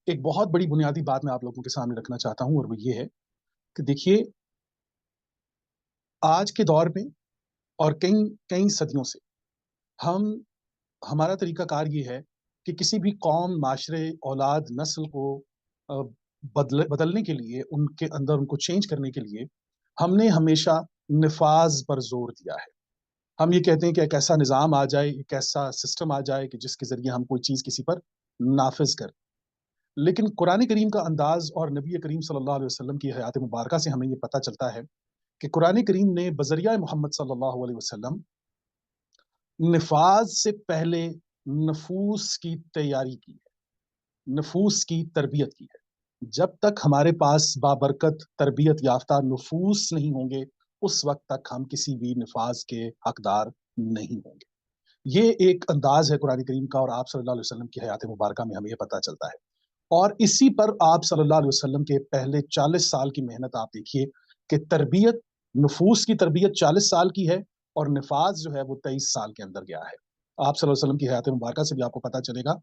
एक बहुत बड़ी बुनियादी बात मैं आप लोगों के सामने रखना चाहता हूँ और वो ये है कि देखिए, आज के दौर में और कई कई सदियों से हम हमारा तरीक़ाकार ये है कि किसी भी कौम, माशरे, औलाद, नस्ल को अ, बदलने के लिए, उनके अंदर उनको चेंज करने के लिए, हमने हमेशा निफ़ाज़ पर ज़ोर दिया है। हम ये कहते हैं कि एक ऐसा निज़ाम आ जाए, एक ऐसा सिस्टम आ जाए कि जिसके ज़रिए हम कोई चीज़ किसी पर नाफ़िज़ करें। लेकिन कुरान करीम का अंदाज़ और नबी करीम सल्लल्लाहु अलैहि वसल्लम की हयात मुबारका से हमें ये पता चलता है कि कुरान करीम ने बज़रिया मोहम्मद सल्लल्लाहु अलैहि वसल्लम निफ़ाज़ से पहले नफूस की तैयारी की है, नफूस की तरबियत की है। जब तक हमारे पास बाबरकत तरबियत याफ़्ता नफूस नहीं होंगे, उस वक़्त तक हम किसी भी निफ़ाज़ के हकदार नहीं होंगे। ये एक अंदाज़ है कुरान करीम का और आप सल्लल्लाहु अलैहि वसल्लम की हयात मुबारका में हमें ये पता चलता है। और इसी पर आप सल्लल्लाहु अलैहि वसल्लम के पहले 40 साल की मेहनत आप देखिए कि तरबियत, नफूस की तरबियत 40 साल की है और निफ़ाज़ जो है वो 23 साल के अंदर गया है। आप सल्लल्लाहु अलैहि वसल्लम की हयात मुबारका से भी आपको पता चलेगा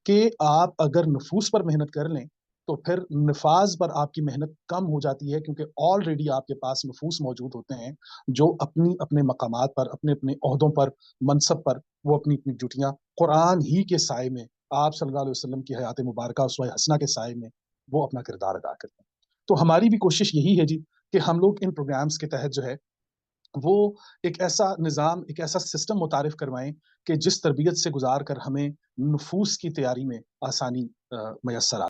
कि आप अगर नफूस पर मेहनत कर लें, तो फिर निफ़ाज़ पर आपकी मेहनत कम हो जाती है क्योंकि ऑलरेडी आपके पास नफूस मौजूद होते हैं, जो अपने मकामात पर, अपने-अपने ओहदों पर, मनसब पर, वो अपनी-अपनी ड्यूटियाँ कुरान ही के साए में, आप सल्लल्लाहु अलैहि वसल्लम की हयात मुबारका उसवा हसना के साए में वो अपना किरदार अदा करते हैं। तो हमारी भी कोशिश यही है जी कि हम लोग इन प्रोग्राम्स के तहत जो है वो एक ऐसा निज़ाम, एक ऐसा सिस्टम मुतारिफ़ करवाएँ कि जिस तरबियत से गुज़ार कर हमें नफूस की तैयारी में आसानी मयस्सर आ